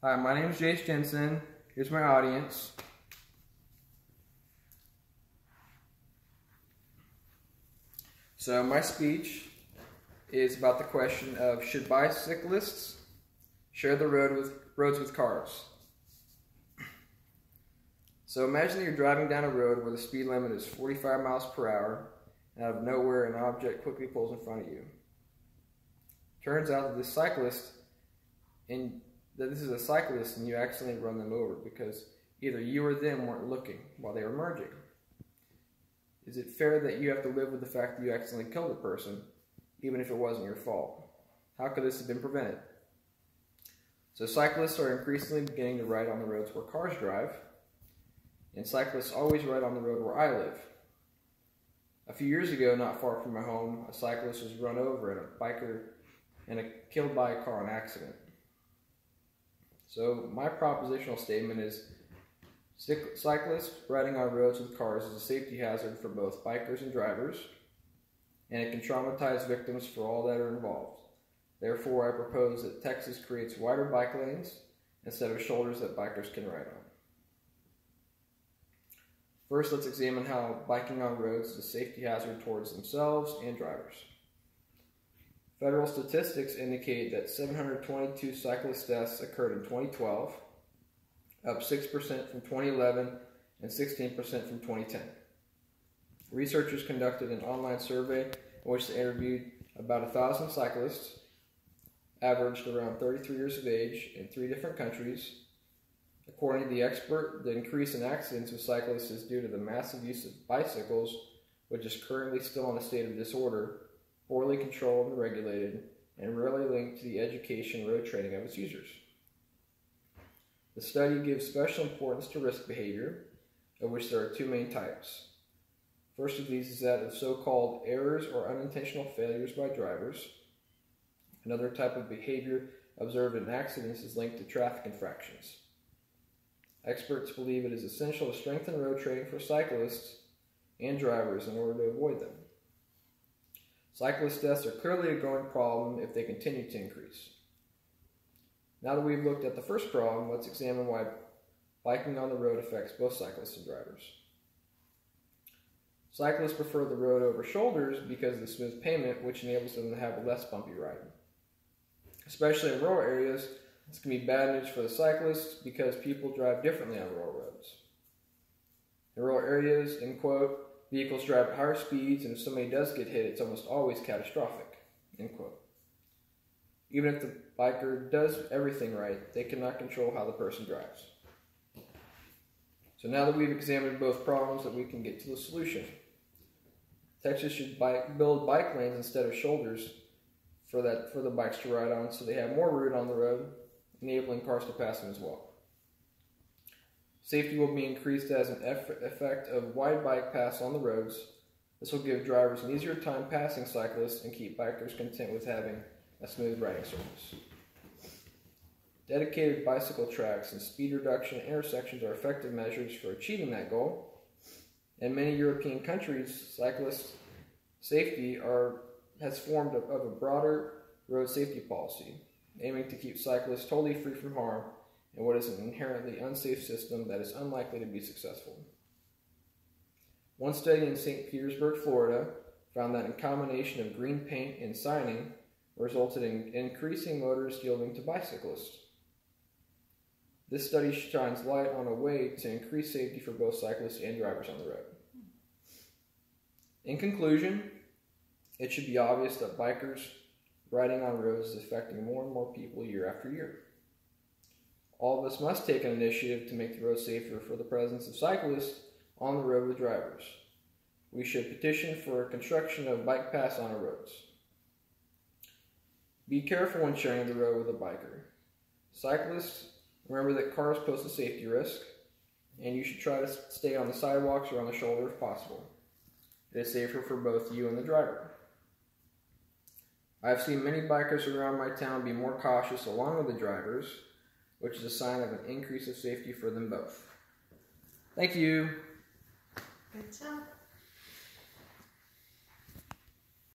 Hi, my name is Jace Jensen. Here's my audience. So my speech is about the question of, should bicyclists share the roads with cars? So imagine that you're driving down a road where the speed limit is 45 miles per hour, and out of nowhere an object quickly pulls in front of you. Turns out that this is a cyclist and you accidentally run them over because either you or them weren't looking while they were merging. Is it fair that you have to live with the fact that you accidentally killed a person, even if it wasn't your fault? How could this have been prevented? So cyclists are increasingly beginning to ride on the roads where cars drive, and cyclists always ride on the road where I live. A few years ago, not far from my home, a cyclist was run over and killed by a car in an accident. So my propositional statement is, cyclists riding on roads with cars is a safety hazard for both bikers and drivers, and it can traumatize victims for all that are involved. Therefore, I propose that Texas creates wider bike lanes instead of shoulders that bikers can ride on. First, let's examine how biking on roads is a safety hazard towards themselves and drivers. Federal statistics indicate that 722 cyclist deaths occurred in 2012, up 6% from 2011 and 16% from 2010. Researchers conducted an online survey in which they interviewed about 1,000 cyclists, averaged around 33 years of age in 3 different countries. According to the expert, the increase in accidents with cyclists is due to the massive use of bicycles, which is currently still in a state of disorder, poorly controlled and regulated, and rarely linked to the education and road training of its users. The study gives special importance to risk behavior, of which there are 2 main types. First of these is that of so-called errors or unintentional failures by drivers. Another type of behavior observed in accidents is linked to traffic infractions. Experts believe it is essential to strengthen road training for cyclists and drivers in order to avoid them. Cyclist deaths are clearly a growing problem if they continue to increase. Now that we've looked at the first problem, let's examine why biking on the road affects both cyclists and drivers. Cyclists prefer the road over shoulders because of the smooth pavement, which enables them to have a less bumpy ride. Especially in rural areas, this can be bad news for the cyclists because people drive differently on rural roads. In rural areas, end quote, vehicles drive at higher speeds, and if somebody does get hit, it's almost always catastrophic, end quote. Even if the biker does everything right, they cannot control how the person drives. So now that we've examined both problems, that we can get to the solution. Texas should build bike lanes instead of shoulders for the bikes to ride on, so they have more room on the road, enabling cars to pass them as well. Safety will be increased as an effect of wide bike paths on the roads. This will give drivers an easier time passing cyclists and keep bikers content with having a smooth riding surface. Dedicated bicycle tracks and speed reduction at intersections are effective measures for achieving that goal. In many European countries, cyclist safety has formed of a broader road safety policy, aiming to keep cyclists totally free from harm in what is an inherently unsafe system that is unlikely to be successful. One study in St. Petersburg, Florida, found that a combination of green paint and signing resulted in increasing motorists yielding to bicyclists. This study shines light on a way to increase safety for both cyclists and drivers on the road. In conclusion, it should be obvious that bikers riding on roads is affecting more and more people year after year. All of us must take an initiative to make the road safer for the presence of cyclists on the road with drivers. We should petition for construction of bike paths on our roads. Be careful when sharing the road with a biker. Cyclists, remember that cars pose a safety risk, and you should try to stay on the sidewalks or on the shoulder if possible. It is safer for both you and the driver. I have seen many bikers around my town be more cautious along with the drivers, which is a sign of an increase of safety for them both. Thank you. Good job.